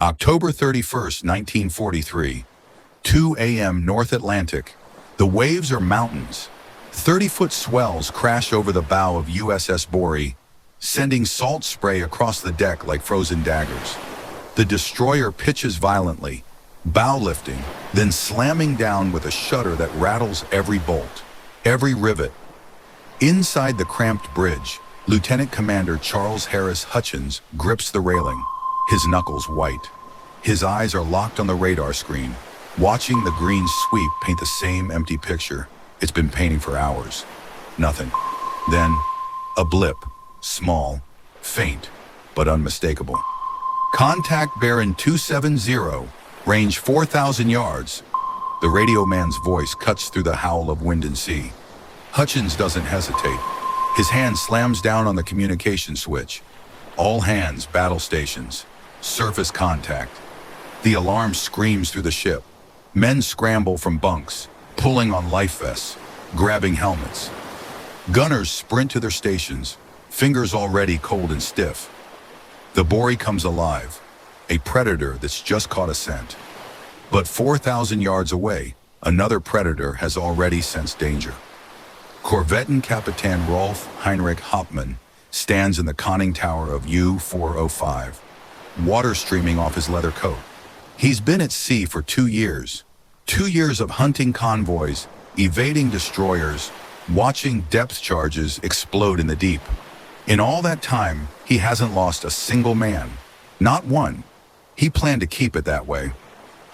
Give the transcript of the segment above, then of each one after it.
October 31st, 1943, 2 a.m. North Atlantic. The waves are mountains. 30-foot swells crash over the bow of USS Borie, sending salt spray across the deck like frozen daggers. The destroyer pitches violently, bow lifting, then slamming down with a shudder that rattles every bolt, every rivet. Inside the cramped bridge, Lieutenant Commander Charles Hutchins grips the railing, his knuckles white. His eyes are locked on the radar screen, watching the green sweep paint the same empty picture it's been painting for hours. Nothing. Then, a blip, small, faint, but unmistakable. Contact Baron 270, range 4,000 yards. The radio man's voice cuts through the howl of wind and sea. Hutchins doesn't hesitate. His hand slams down on the communication switch. All hands, battle stations. Surface contact. The alarm screams through the ship. Men scramble from bunks, pulling on life vests, grabbing helmets. Gunners sprint to their stations, fingers already cold and stiff. The Borie comes alive, a predator that's just caught a scent. But 4,000 yards away, another predator has already sensed danger. Corvettenkapitan Rolf Heinrich Hauptmann stands in the conning tower of U-405, water streaming off his leather coat. He's been at sea for 2 years. 2 years of hunting convoys, evading destroyers, watching depth charges explode in the deep. In all that time, he hasn't lost a single man. Not one. He planned to keep it that way.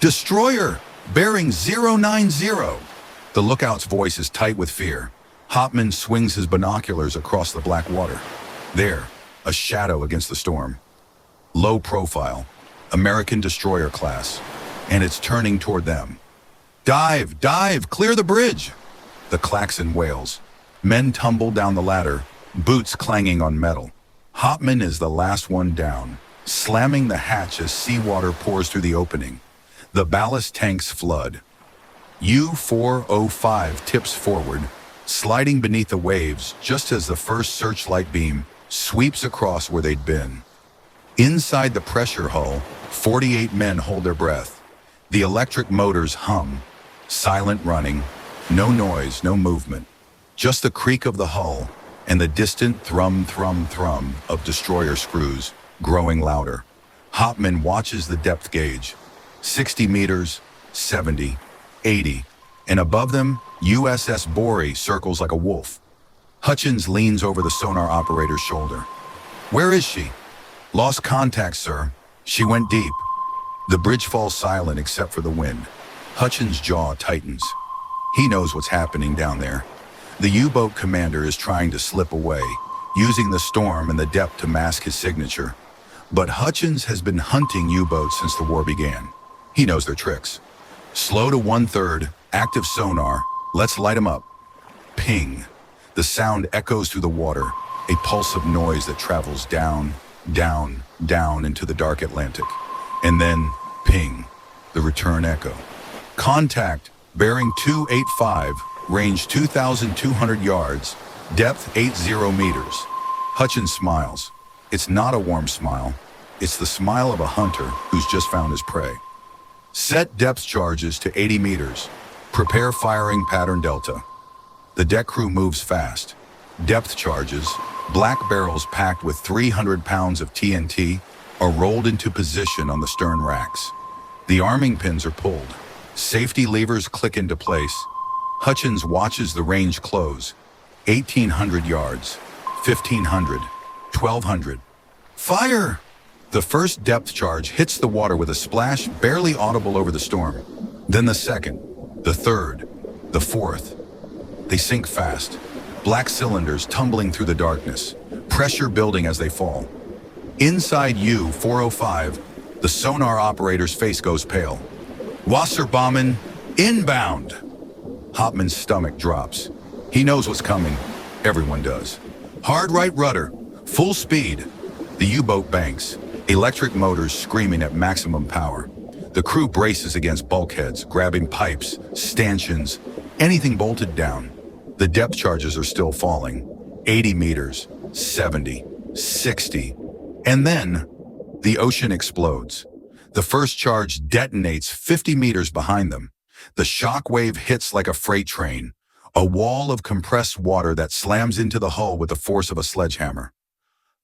Destroyer! Bearing 090! The lookout's voice is tight with fear. Hauptmann swings his binoculars across the black water. There, a shadow against the storm. Low profile, American destroyer class, and it's turning toward them. Dive, dive, clear the bridge! The klaxon wails. Men tumble down the ladder, boots clanging on metal. Hauptmann is the last one down, slamming the hatch as seawater pours through the opening. The ballast tanks flood. U-405 tips forward, sliding beneath the waves just as the first searchlight beam sweeps across where they'd been. Inside the pressure hull, 48 men hold their breath. The electric motors hum, silent running, no noise, no movement. Just the creak of the hull and the distant thrum, thrum, thrum of destroyer screws growing louder. Hauptmann watches the depth gauge. 60 meters, 70, 80, and above them, USS Borie circles like a wolf. Hutchins leans over the sonar operator's shoulder. Where is she? Lost contact, sir. She went deep. The bridge falls silent except for the wind. Hutchins' jaw tightens. He knows what's happening down there. The U-boat commander is trying to slip away, using the storm and the depth to mask his signature. But Hutchins has been hunting U-boats since the war began. He knows their tricks. Slow to 1/3, active sonar. Let's light him up. Ping. The sound echoes through the water, a pulse of noise that travels down, down, down into the dark Atlantic. And then, ping, the return echo. Contact, bearing 285, range 2,200 yards, depth 80 meters. Hutchins smiles. It's not a warm smile. It's the smile of a hunter who's just found his prey. Set depth charges to 80 meters. Prepare firing pattern Delta. The deck crew moves fast. Depth charges, black barrels packed with 300 pounds of TNT, are rolled into position on the stern racks. The arming pins are pulled. Safety levers click into place. Hutchins watches the range close. 1,800 yards, 1,500, 1,200. Fire! The first depth charge hits the water with a splash barely audible over the storm. Then the second, the third, the fourth. They sink fast, black cylinders tumbling through the darkness, pressure building as they fall. Inside U-405, the sonar operator's face goes pale. Wasserbomben, inbound! Hauptmann's stomach drops. He knows what's coming. Everyone does. Hard right rudder, full speed. The U-boat banks, electric motors screaming at maximum power. The crew braces against bulkheads, grabbing pipes, stanchions, anything bolted down. The depth charges are still falling. 80 meters, 70, 60. And then, the ocean explodes. The first charge detonates 50 meters behind them. The shock wave hits like a freight train, a wall of compressed water that slams into the hull with the force of a sledgehammer.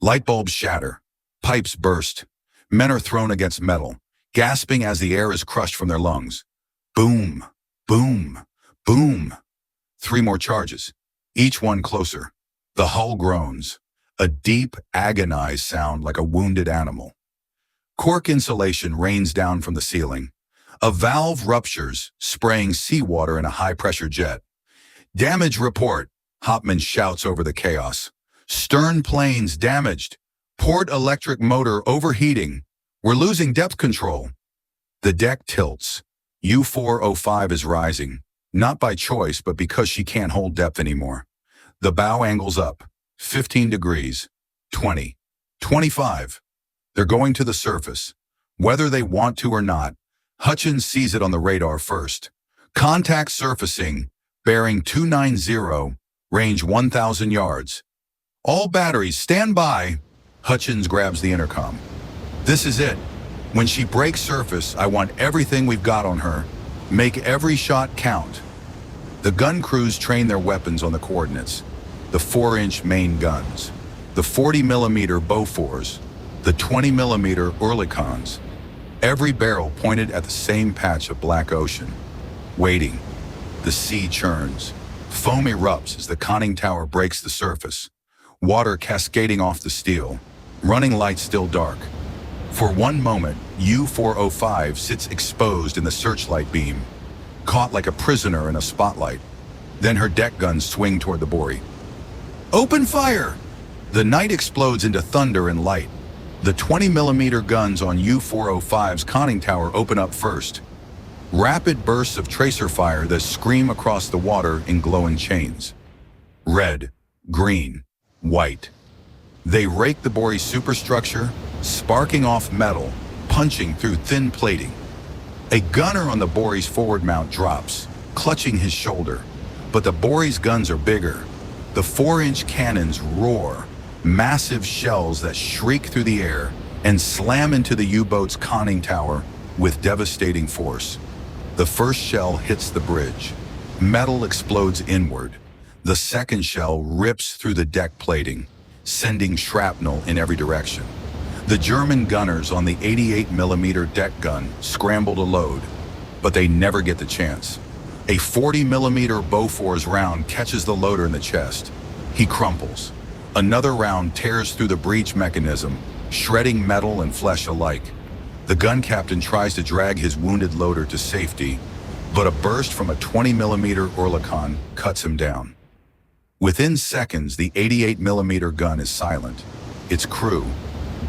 Light bulbs shatter. Pipes burst. Men are thrown against metal, gasping as the air is crushed from their lungs. Boom, boom, boom. 3 more charges, each one closer. The hull groans, a deep, agonized sound like a wounded animal. Cork insulation rains down from the ceiling. A valve ruptures, spraying seawater in a high-pressure jet. Damage report, Hopman shouts over the chaos. Stern planes damaged. Port electric motor overheating. We're losing depth control. The deck tilts. U-405 is rising, not by choice, but because she can't hold depth anymore. The bow angles up, 15 degrees, 20, 25. They're going to the surface. Whether they want to or not, Hutchins sees it on the radar first. Contact surfacing, bearing 290, range 1,000 yards. All batteries, stand by. Hutchins grabs the intercom. This is it. When she breaks surface, I want everything we've got on her. Make every shot count. The gun crews train their weapons on the coordinates. The 4-inch main guns, the 40mm Bofors, the 20mm Oerlikons. Every barrel pointed at the same patch of black ocean. Waiting. The sea churns. Foam erupts as the conning tower breaks the surface. Water cascading off the steel. Running lights still dark. For one moment, U-405 sits exposed in the searchlight beam, caught like a prisoner in a spotlight. Then her deck guns swing toward the Borie. Open fire! The night explodes into thunder and light. The 20mm guns on U-405's conning tower open up first. Rapid bursts of tracer fire that scream across the water in glowing chains. Red, green, white. They rake the Borie's superstructure, sparking off metal, punching through thin plating. A gunner on the Borie's forward mount drops, clutching his shoulder. But the Borie's guns are bigger. The 4-inch cannons roar, massive shells that shriek through the air and slam into the U-boat's conning tower with devastating force. The first shell hits the bridge. Metal explodes inward. The second shell rips through the deck plating, sending shrapnel in every direction. The German gunners on the 88mm deck gun scramble to load, but they never get the chance. A 40mm Bofors round catches the loader in the chest. He crumples. Another round tears through the breech mechanism, shredding metal and flesh alike. The gun captain tries to drag his wounded loader to safety, but a burst from a 20mm Oerlikon cuts him down. Within seconds, the 88mm gun is silent. Its crew,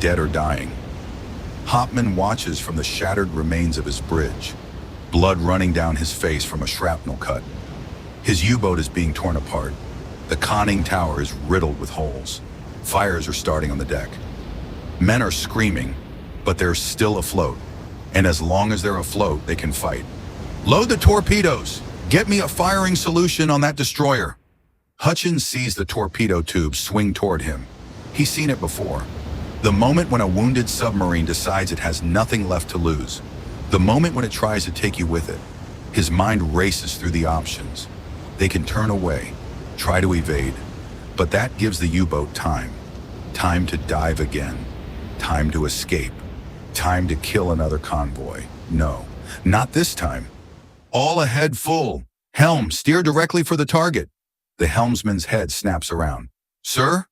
dead or dying. Hopman watches from the shattered remains of his bridge, blood running down his face from a shrapnel cut. His U-boat is being torn apart. The conning tower is riddled with holes. Fires are starting on the deck. Men are screaming, but they're still afloat. And as long as they're afloat, they can fight. Load the torpedoes! Get me a firing solution on that destroyer! Hutchins sees the torpedo tube swing toward him. He's seen it before. The moment when a wounded submarine decides it has nothing left to lose. The moment when it tries to take you with it. His mind races through the options. They can turn away, try to evade, but that gives the U-boat time. Time to dive again. Time to escape. Time to kill another convoy. No, not this time. All ahead full. Helm, steer directly for the target. The helmsman's head snaps around. Sir?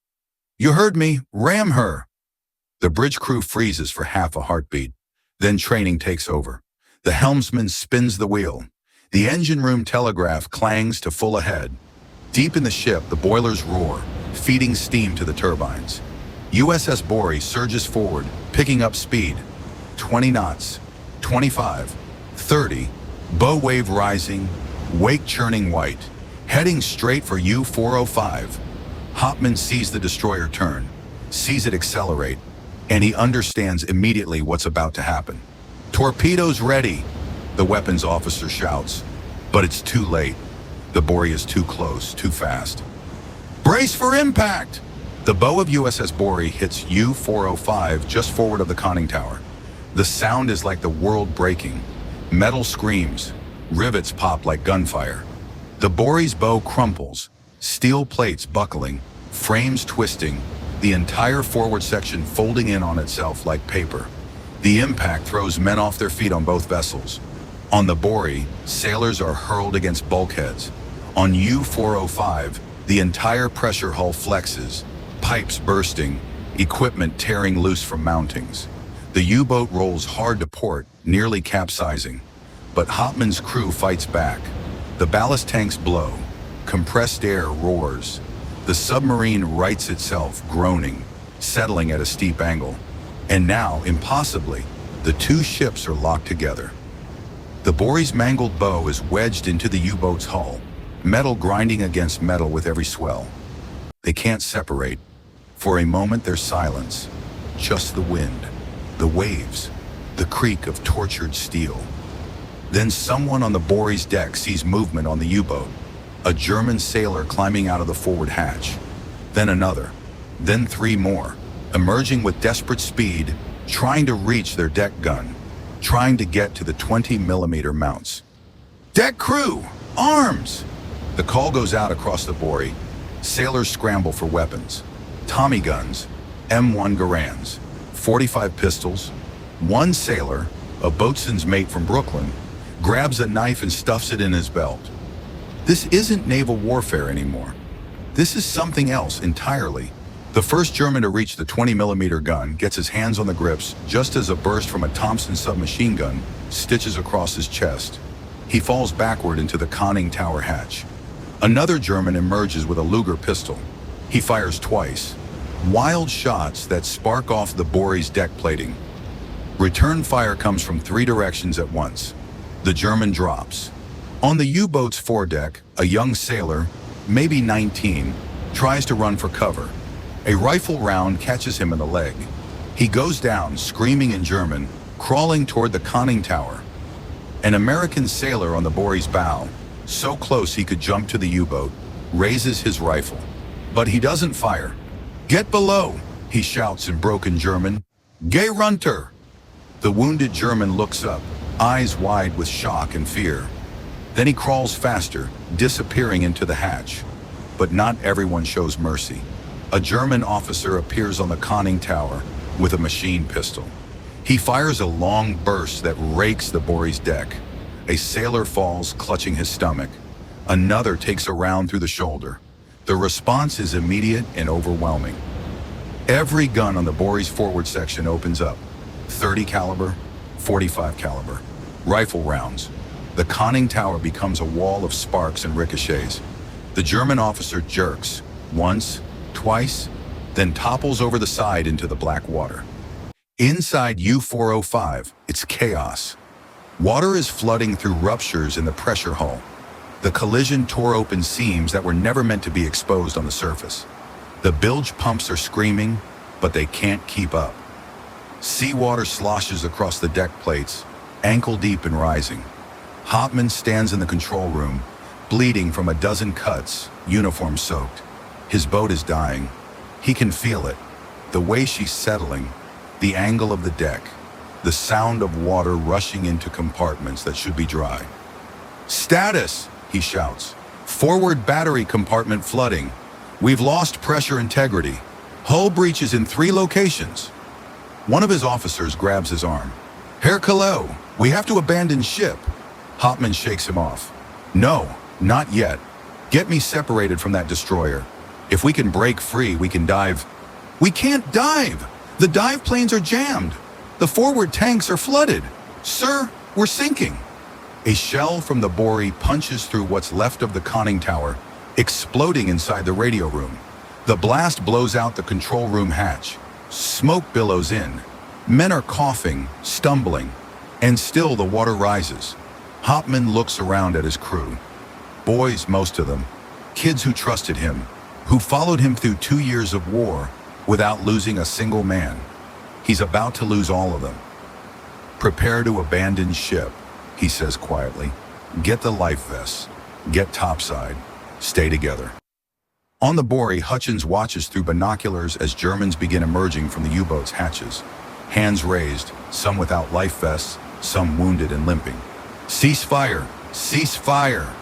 You heard me. Ram her. The bridge crew freezes for half a heartbeat. Then training takes over. The helmsman spins the wheel. The engine room telegraph clangs to full ahead. Deep in the ship, the boilers roar, feeding steam to the turbines. USS Borie surges forward, picking up speed. 20 knots, 25, 30, bow wave rising, wake churning white, heading straight for U-405. Hopman sees the destroyer turn, sees it accelerate, and he understands immediately what's about to happen. Torpedoes ready, the weapons officer shouts. But it's too late. The Borie is too close, too fast. Brace for impact! The bow of USS Borie hits U-405 just forward of the conning tower. The sound is like the world breaking. Metal screams, rivets pop like gunfire. The Borie's bow crumples, steel plates buckling, frames twisting, the entire forward section folding in on itself like paper. The impact throws men off their feet on both vessels. On the Borie, sailors are hurled against bulkheads. On U-405, the entire pressure hull flexes, pipes bursting, equipment tearing loose from mountings. The U-boat rolls hard to port, nearly capsizing. But Hutchins' crew fights back. The ballast tanks blow. Compressed air roars. The submarine rights itself, groaning, settling at a steep angle. And now, impossibly, the two ships are locked together. The Borie's mangled bow is wedged into the U-boat's hull, metal grinding against metal with every swell. They can't separate. For a moment there's silence. Just the wind, the waves, the creak of tortured steel. Then someone on the Borie's deck sees movement on the U-boat. A German sailor climbing out of the forward hatch. Then another. Then three more, emerging with desperate speed, trying to reach their deck gun, trying to get to the 20mm mounts. "Deck crew! Arms!" The call goes out across the Borie. Sailors scramble for weapons. Tommy guns, M1 Garands, 45 pistols. One sailor, a boatswain's mate from Brooklyn, grabs a knife and stuffs it in his belt. This isn't naval warfare anymore. This is something else entirely. The first German to reach the 20mm gun gets his hands on the grips just as a burst from a Thompson submachine gun stitches across his chest. He falls backward into the conning tower hatch. Another German emerges with a Luger pistol. He fires twice. Wild shots that spark off the Borie's deck plating. Return fire comes from three directions at once. The German drops. On the U-boat's foredeck, a young sailor, maybe 19, tries to run for cover. A rifle round catches him in the leg. He goes down, screaming in German, crawling toward the conning tower. An American sailor on the Borie's bow, so close he could jump to the U-boat, raises his rifle. But he doesn't fire. "Get below," he shouts in broken German. "Geh runter." The wounded German looks up, eyes wide with shock and fear. Then he crawls faster, disappearing into the hatch. But not everyone shows mercy. A German officer appears on the conning tower with a machine pistol. He fires a long burst that rakes the Borie's deck. A sailor falls, clutching his stomach. Another takes a round through the shoulder. The response is immediate and overwhelming. Every gun on the Borie's forward section opens up. 30 caliber, 45 caliber, rifle rounds. The conning tower becomes a wall of sparks and ricochets. The German officer jerks, once, twice, then topples over the side into the black water. Inside U-405, it's chaos. Water is flooding through ruptures in the pressure hull. The collision tore open seams that were never meant to be exposed on the surface. The bilge pumps are screaming, but they can't keep up. Seawater sloshes across the deck plates, ankle deep and rising. Hutchins stands in the control room, bleeding from a dozen cuts, uniform soaked. His boat is dying. He can feel it. The way she's settling, the angle of the deck, the sound of water rushing into compartments that should be dry. "Status!" he shouts. "Forward battery compartment flooding. We've lost pressure integrity. Hull breaches in 3 locations." One of his officers grabs his arm. "Herr Callot, we have to abandon ship." Hutchins shakes him off. "No, not yet. Get me separated from that destroyer. If we can break free, we can dive." "We can't dive! The dive planes are jammed. The forward tanks are flooded. Sir, we're sinking." A shell from the Borie punches through what's left of the conning tower, exploding inside the radio room. The blast blows out the control room hatch. Smoke billows in. Men are coughing, stumbling, and still the water rises. Hutchins looks around at his crew. Boys, most of them. Kids who trusted him, who followed him through 2 years of war without losing a single man. He's about to lose all of them. "Prepare to abandon ship," he says quietly. "Get the life vests. Get topside. Stay together." On the Borie, Hutchins watches through binoculars as Germans begin emerging from the U-boat's hatches. Hands raised, some without life vests, some wounded and limping. Cease fire! Cease fire!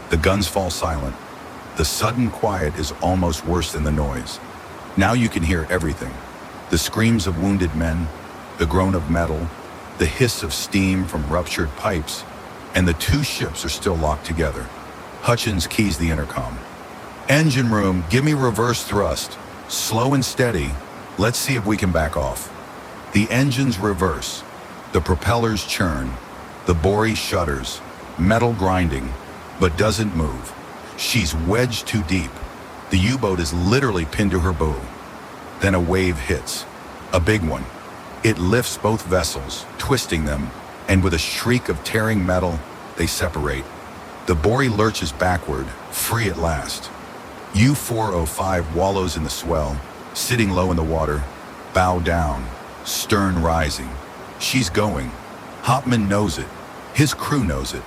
The guns fall silent. The sudden quiet is almost worse than the noise. Now you can hear everything. The screams of wounded men, the groan of metal, the hiss of steam from ruptured pipes, and the two ships are still locked together. Hutchins keys the intercom. Engine room, give me reverse thrust. Slow and steady. Let's see if we can back off. The engines reverse. The propellers churn. The Borie shudders. Metal grinding, but doesn't move. She's wedged too deep. The U-boat is literally pinned to her bow. Then a wave hits. A big one. It lifts both vessels, twisting them, and with a shriek of tearing metal, they separate. The Borie lurches backward, free at last. U-405 wallows in the swell, sitting low in the water, bow down, stern rising. She's going. Hopman knows it. His crew knows it.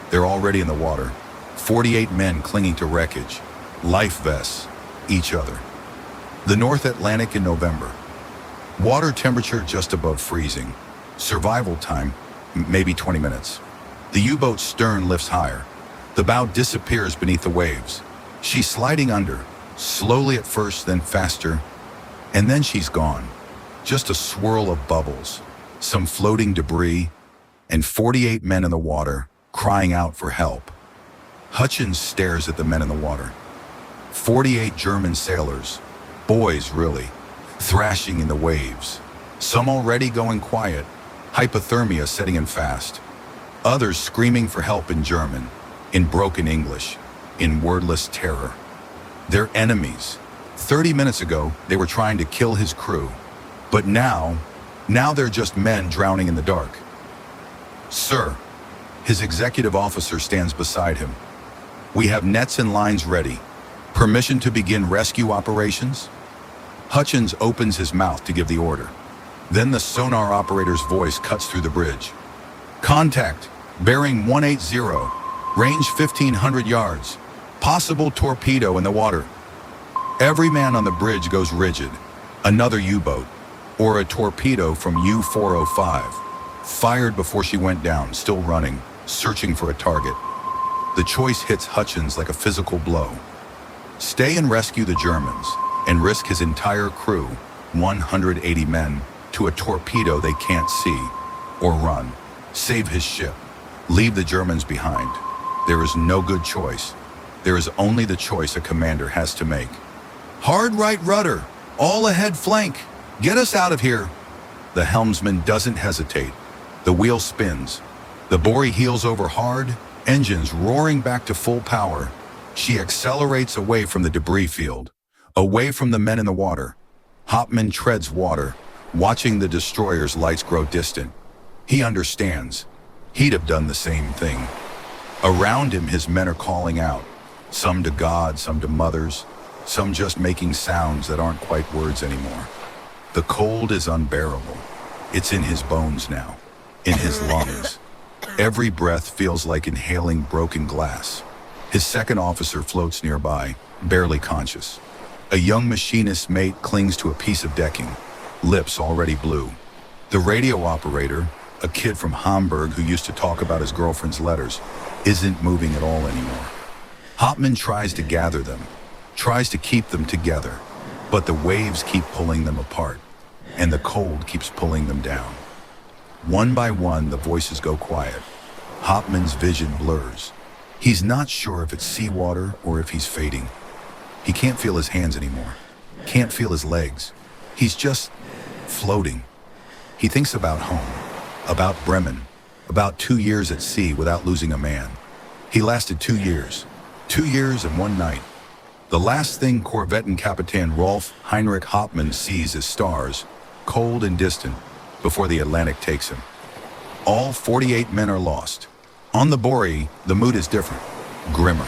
They're already in the water. 48 men clinging to wreckage. Life vests. Each other. The North Atlantic in November. Water temperature just above freezing. Survival time, maybe 20 minutes. The U-boat's stern lifts higher. The bow disappears beneath the waves. She's sliding under, slowly at first, then faster, and then she's gone. Just a swirl of bubbles, some floating debris, and 48 men in the water, crying out for help. Hutchins stares at the men in the water. 48 German sailors, boys really, thrashing in the waves. Some already going quiet, hypothermia setting in fast. Others screaming for help in German, in broken English, in wordless terror. They're enemies. 30 minutes ago, they were trying to kill his crew. But now they're just men drowning in the dark. Sir, his executive officer stands beside him. We have nets and lines ready. Permission to begin rescue operations? Hutchins opens his mouth to give the order. Then the sonar operator's voice cuts through the bridge. Contact, bearing 180, range 1,500 yards. Possible torpedo in the water. Every man on the bridge goes rigid. Another U-boat, or a torpedo from U-405, fired before she went down, still running, searching for a target. The choice hits Hutchins like a physical blow. Stay and rescue the Germans, and risk his entire crew, 180 men, to a torpedo they can't see, or run. Save his ship. Leave the Germans behind. There is no good choice. There is only the choice a commander has to make. Hard right rudder, all ahead flank. Get us out of here. The helmsman doesn't hesitate. The wheel spins. The Borie heels over hard, engines roaring back to full power. She accelerates away from the debris field, away from the men in the water. Hopman treads water, watching the destroyer's lights grow distant. He understands. He'd have done the same thing. Around him, his men are calling out, some to God, some to mothers, some just making sounds that aren't quite words anymore. The cold is unbearable. It's in his bones now, in his lungs. Every breath feels like inhaling broken glass. His second officer floats nearby, barely conscious. A young machinist's mate clings to a piece of decking, lips already blue. The radio operator, a kid from Hamburg who used to talk about his girlfriend's letters, isn't moving at all anymore. Hopman tries to gather them, tries to keep them together, but the waves keep pulling them apart, and the cold keeps pulling them down. One by one, the voices go quiet. Hopman's vision blurs. He's not sure if it's seawater or if he's fading. He can't feel his hands anymore, can't feel his legs. He's just floating. He thinks about home, about Bremen, about 2 years at sea without losing a man. He lasted 2 years, 2 years and 1 night. The last thing Korvettenkapitän Rolf Heinrich Hopman sees is stars, cold and distant, before the Atlantic takes him. All 48 men are lost. On the Borie, the mood is different, grimmer.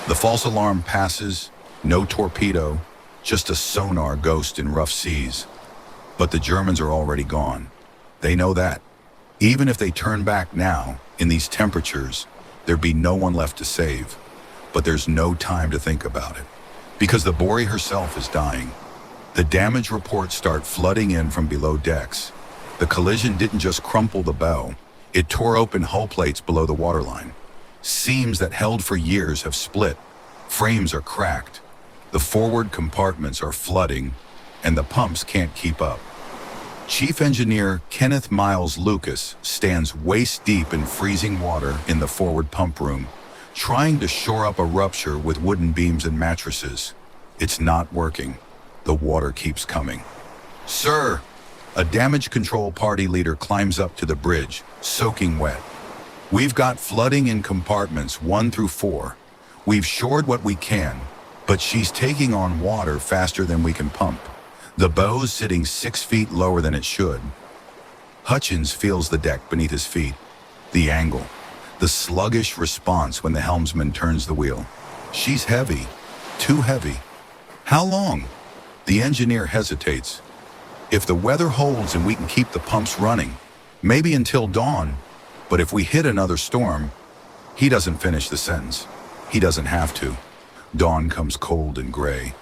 The false alarm passes, no torpedo, just a sonar ghost in rough seas. But the Germans are already gone. They know that. Even if they turn back now, in these temperatures, there'd be no one left to save. But there's no time to think about it, because the Borie herself is dying. The damage reports start flooding in from below decks. The collision didn't just crumple the bow, it tore open hull plates below the waterline. Seams that held for years have split, frames are cracked, the forward compartments are flooding, and the pumps can't keep up. Chief Engineer Kenneth Miles Lucas stands waist-deep in freezing water in the forward pump room, trying to shore up a rupture with wooden beams and mattresses. It's not working. The water keeps coming. "Sir!" A damage control party leader climbs up to the bridge, soaking wet. "We've got flooding in compartments 1 through 4. We've shored what we can, but she's taking on water faster than we can pump. The bow's sitting 6 feet lower than it should." Hutchins feels the deck beneath his feet. The angle. The sluggish response when the helmsman turns the wheel. She's heavy. Too heavy. How long? The engineer hesitates. "If the weather holds and we can keep the pumps running, maybe until dawn. But if we hit another storm..." He doesn't finish the sentence. He doesn't have to. Dawn comes cold and gray.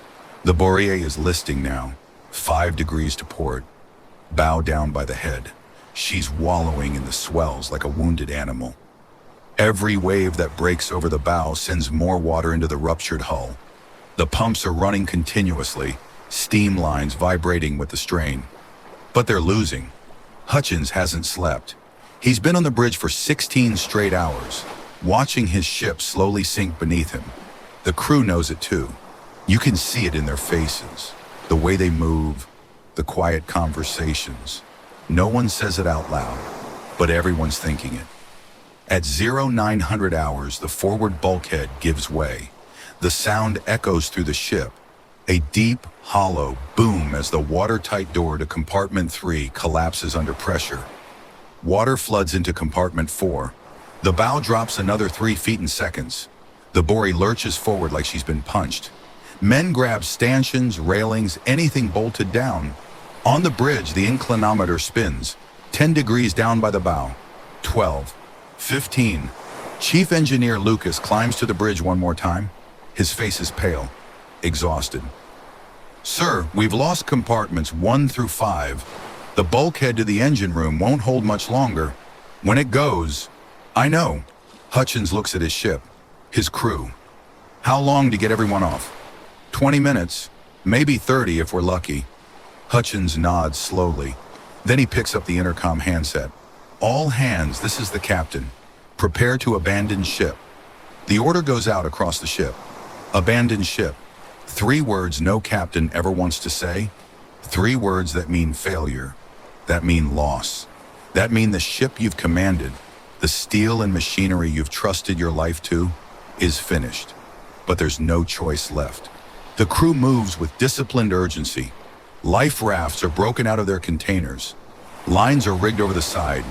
The Borie is listing now. 5 degrees to port. Bow down by the head. She's wallowing in the swells like a wounded animal. Every wave that breaks over the bow sends more water into the ruptured hull. The pumps are running continuously, steam lines vibrating with the strain. But they're losing. Hutchins hasn't slept. He's been on the bridge for 16 straight hours, watching his ship slowly sink beneath him. The crew knows it too. You can see it in their faces, the way they move, the quiet conversations. No one says it out loud, but everyone's thinking it. At 0900 hours, the forward bulkhead gives way. The sound echoes through the ship, a deep, hollow boom as the watertight door to compartment 3 collapses under pressure. Water floods into compartment 4. The bow drops another 3 feet in seconds. The Borie lurches forward like she's been punched. Men grab stanchions, railings, anything bolted down. On the bridge, the inclinometer spins. 10 degrees down by the bow. 12. 15. Chief Engineer Lucas climbs to the bridge one more time. His face is pale, exhausted. "Sir, we've lost compartments 1 through 5. The bulkhead to the engine room won't hold much longer. When it goes..." "I know." Hutchins looks at his ship, his crew. "How long to get everyone off?" 20 minutes, maybe 30 if we're lucky." Hutchins nods slowly. Then he picks up the intercom handset. "All hands, this is the captain. Prepare to abandon ship." The order goes out across the ship. Abandon ship. 3 words no captain ever wants to say. 3 words that mean failure. That mean loss. That mean the ship you've commanded, the steel and machinery you've trusted your life to, is finished. But there's no choice left. The crew moves with disciplined urgency. Life rafts are broken out of their containers. Lines are rigged over the side.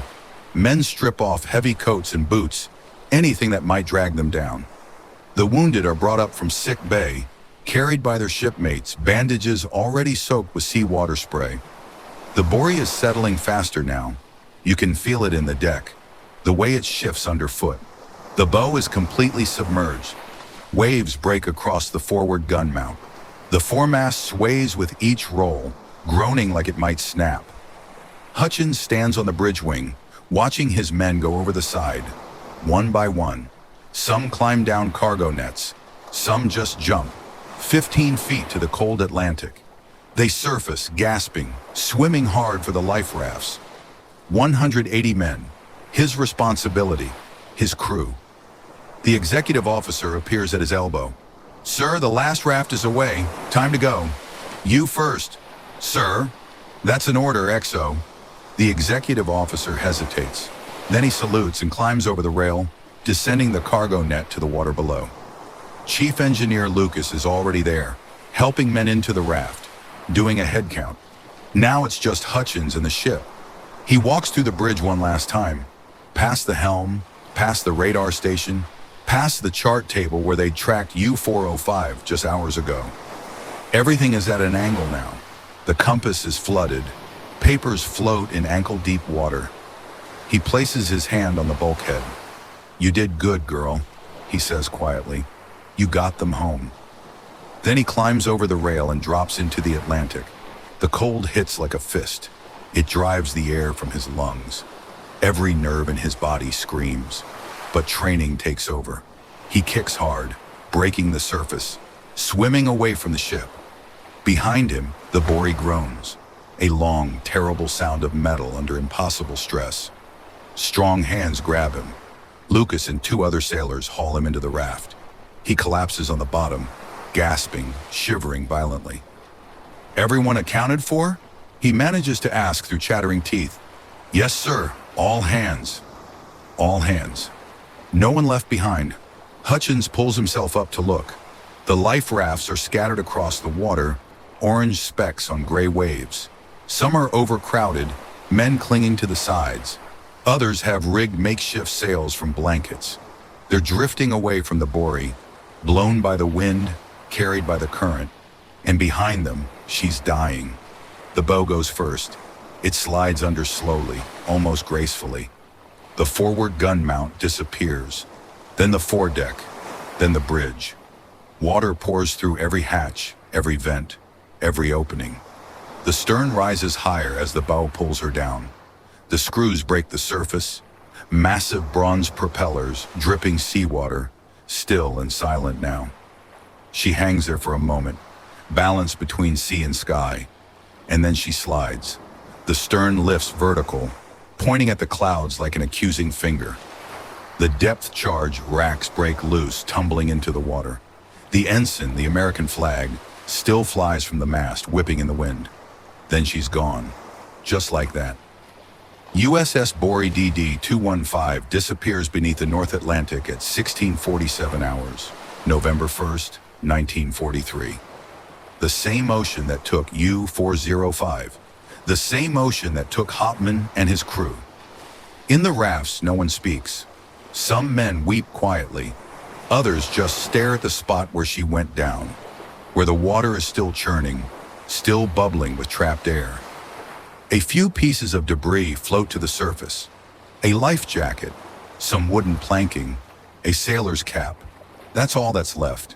Men strip off heavy coats and boots, anything that might drag them down. The wounded are brought up from sick bay, carried by their shipmates, bandages already soaked with seawater spray. The Borie is settling faster now. You can feel it in the deck, the way it shifts underfoot. The bow is completely submerged. Waves break across the forward gun mount. The foremast sways with each roll, groaning like it might snap. Hutchins stands on the bridge wing, watching his men go over the side, one by one. Some climb down cargo nets, some just jump, 15 feet to the cold Atlantic. They surface, gasping, swimming hard for the life rafts. 180 men, his responsibility, his crew. The executive officer appears at his elbow. "Sir, the last raft is away. Time to go." "You first." "Sir." "That's an order, XO." The executive officer hesitates. Then he salutes and climbs over the rail, descending the cargo net to the water below. Chief Engineer Lucas is already there, helping men into the raft, doing a head count. Now it's just Hutchins and the ship. He walks through the bridge one last time, past the helm, past the radar station, past the chart table where they tracked U-405 just hours ago. Everything is at an angle now. The compass is flooded. Papers float in ankle-deep water. He places his hand on the bulkhead. "You did good, girl," he says quietly. "You got them home." Then he climbs over the rail and drops into the Atlantic. The cold hits like a fist. It drives the air from his lungs. Every nerve in his body screams. But training takes over. He kicks hard, breaking the surface, swimming away from the ship. Behind him, the Borie groans, a long, terrible sound of metal under impossible stress. Strong hands grab him. Lucas and two other sailors haul him into the raft. He collapses on the bottom, gasping, shivering violently. "Everyone accounted for?" he manages to ask through chattering teeth. "Yes, sir. All hands." All hands. No one left behind. Hutchins pulls himself up to look. The life rafts are scattered across the water, orange specks on gray waves. Some are overcrowded, men clinging to the sides. Others have rigged makeshift sails from blankets. They're drifting away from the Borie, blown by the wind, carried by the current. And behind them, she's dying. The bow goes first. It slides under slowly, almost gracefully. The forward gun mount disappears. Then the foredeck, then the bridge. Water pours through every hatch, every vent, every opening. The stern rises higher as the bow pulls her down. The screws break the surface. Massive bronze propellers, dripping seawater, still and silent now. She hangs there for a moment, balanced between sea and sky, and then she slides. The stern lifts vertical, pointing at the clouds like an accusing finger. The depth charge racks break loose, tumbling into the water. The ensign, the American flag, still flies from the mast, whipping in the wind. Then she's gone, just like that. USS Borie DD-215 disappears beneath the North Atlantic at 16:47 hours, November 1st, 1943. The same ocean that took U-405, the same ocean that took Hopman and his crew. In the rafts, no one speaks. Some men weep quietly. Others just stare at the spot where she went down, where the water is still churning, still bubbling with trapped air. A few pieces of debris float to the surface. A life jacket, some wooden planking, a sailor's cap. That's all that's left.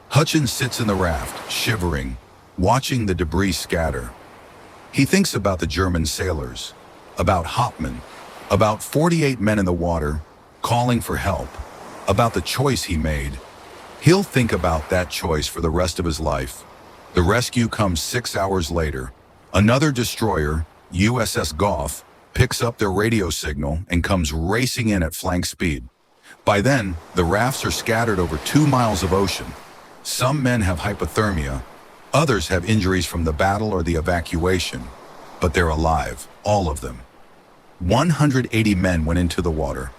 Hutchins sits in the raft, shivering, watching the debris scatter. He thinks about the German sailors, about Hopman, about 48 men in the water, calling for help, about the choice he made. He'll think about that choice for the rest of his life. The rescue comes 6 hours later. Another destroyer, USS Goff, picks up their radio signal and comes racing in at flank speed. By then, the rafts are scattered over 2 miles of ocean. Some men have hypothermia, others have injuries from the battle or the evacuation, but they're alive, all of them. 180 men went into the water.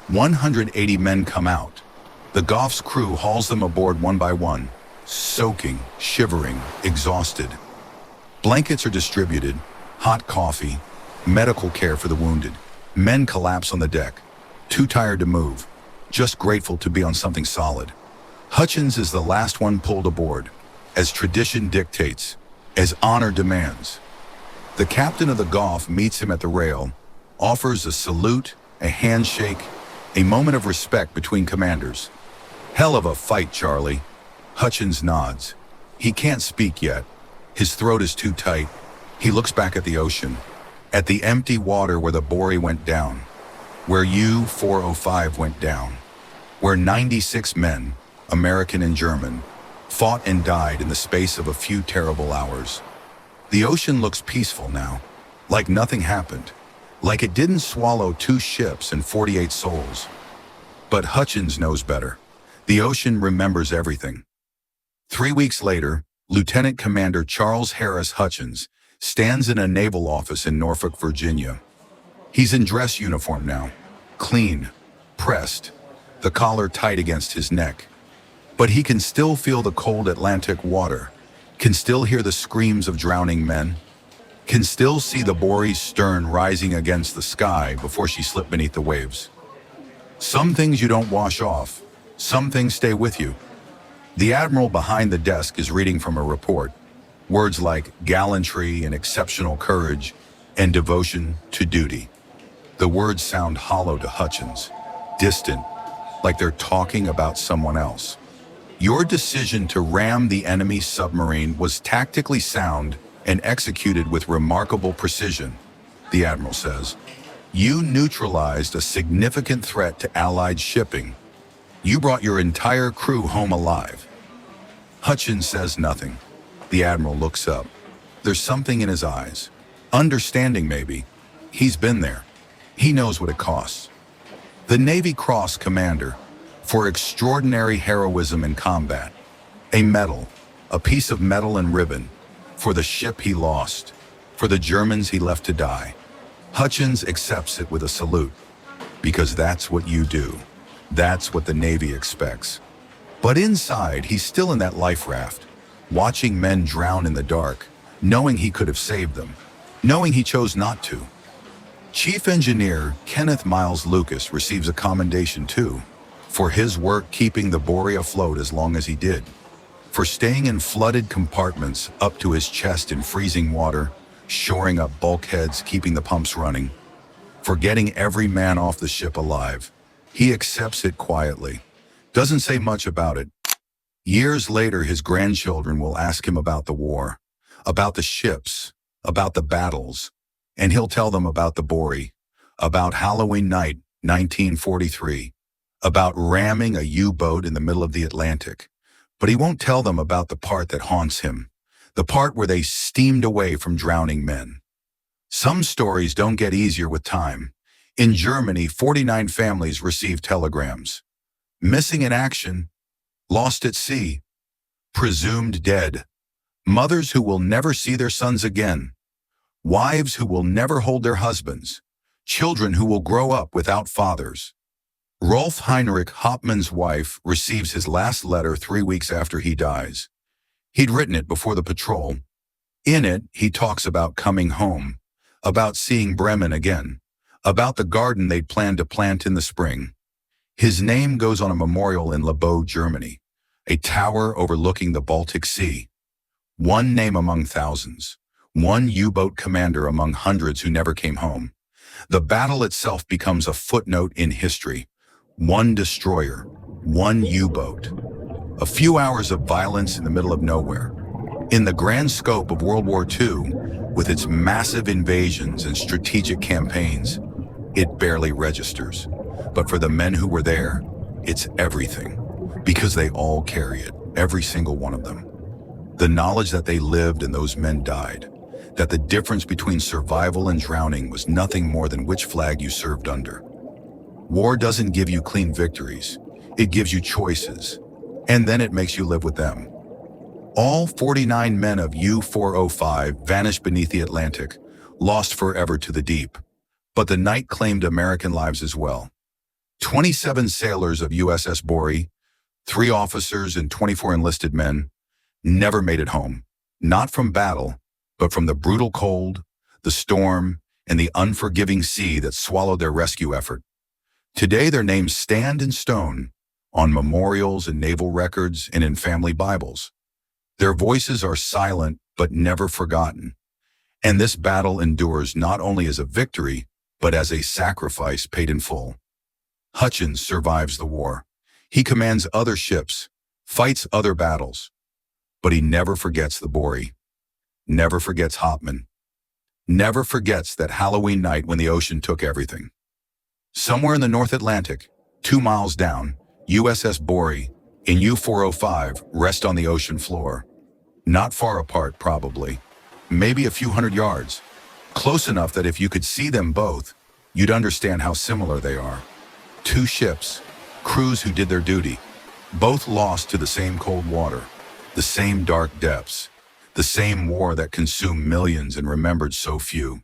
180 men come out. The Goff's crew hauls them aboard one by one, soaking, shivering, exhausted. Blankets are distributed, hot coffee, medical care for the wounded. Men collapse on the deck, too tired to move, just grateful to be on something solid. Hutchins is the last one pulled aboard, as tradition dictates, as honor demands. The captain of the Goff meets him at the rail, offers a salute, a handshake, a moment of respect between commanders. "Hell of a fight, Charlie." Hutchins nods. He can't speak yet. His throat is too tight. He looks back at the ocean, at the empty water where the Borie went down, where U-405 went down, where 96 men, American and German, fought and died in the space of a few terrible hours. The ocean looks peaceful now, like nothing happened, like it didn't swallow 2 ships and 48 souls. But Hutchins knows better. The ocean remembers everything. 3 weeks later, Lieutenant Commander Charles Hutchins stands in a naval office in Norfolk, Virginia. He's in dress uniform now, clean, pressed, the collar tight against his neck. But he can still feel the cold Atlantic water, can still hear the screams of drowning men, can still see the Borie's stern rising against the sky before she slipped beneath the waves. Some things you don't wash off, some things stay with you. The admiral behind the desk is reading from a report. Words like gallantry and exceptional courage and devotion to duty. The words sound hollow to Hutchins, distant, like they're talking about someone else. Your decision to ram the enemy submarine was tactically sound, and executed with remarkable precision, the admiral says. You neutralized a significant threat to Allied shipping. You brought your entire crew home alive. Hutchins says nothing. The admiral looks up. There's something in his eyes. Understanding, maybe. He's been there. He knows what it costs. The Navy Cross Commander, for extraordinary heroism in combat. A medal, a piece of metal and ribbon, for the ship he lost, for the Germans he left to die. Hutchins accepts it with a salute, because that's what you do. That's what the Navy expects. But inside, he's still in that life raft, watching men drown in the dark, knowing he could have saved them, knowing he chose not to. Chief Engineer Kenneth Miles Lucas receives a commendation too, for his work keeping the Borie afloat as long as he did, for staying in flooded compartments up to his chest in freezing water, shoring up bulkheads, keeping the pumps running, for getting every man off the ship alive. He accepts it quietly, doesn't say much about it. Years later, his grandchildren will ask him about the war, about the ships, about the battles, and he'll tell them about the Borie, about Halloween night, 1943, about ramming a U-boat in the middle of the Atlantic. But he won't tell them about the part that haunts him, the part where they steamed away from drowning men. Some stories don't get easier with time. In Germany, 49 families received telegrams. Missing in action, lost at sea, presumed dead. Mothers who will never see their sons again. Wives who will never hold their husbands. Children who will grow up without fathers. Rolf Heinrich Hauptmann's wife receives his last letter 3 weeks after he dies. He'd written it before the patrol. In it, he talks about coming home, about seeing Bremen again, about the garden they'd planned to plant in the spring. His name goes on a memorial in Lebow, Germany, a tower overlooking the Baltic Sea. One name among thousands, one U-boat commander among hundreds who never came home. The battle itself becomes a footnote in history. One destroyer, one U-boat. A few hours of violence in the middle of nowhere. In the grand scope of World War II, with its massive invasions and strategic campaigns, it barely registers. But for the men who were there, it's everything, because they all carry it, every single one of them. The knowledge that they lived and those men died, that the difference between survival and drowning was nothing more than which flag you served under. War doesn't give you clean victories, it gives you choices, and then it makes you live with them. All 49 men of U-405 vanished beneath the Atlantic, lost forever to the deep. But the night claimed American lives as well. 27 sailors of USS Borie, 3 officers and 24 enlisted men, never made it home, not from battle, but from the brutal cold, the storm, and the unforgiving sea that swallowed their rescue effort. Today their names stand in stone, on memorials and naval records and in family Bibles. Their voices are silent but never forgotten. And this battle endures not only as a victory, but as a sacrifice paid in full. Hutchins survives the war. He commands other ships, fights other battles. But he never forgets the Borie, never forgets Hauptmann, never forgets that Halloween night when the ocean took everything. Somewhere in the North Atlantic, 2 miles down, USS Borie and U-405 rest on the ocean floor. Not far apart, probably, maybe a few hundred yards. Close enough that if you could see them both, you'd understand how similar they are. 2 ships, crews who did their duty, both lost to the same cold water, the same dark depths, the same war that consumed millions and remembered so few.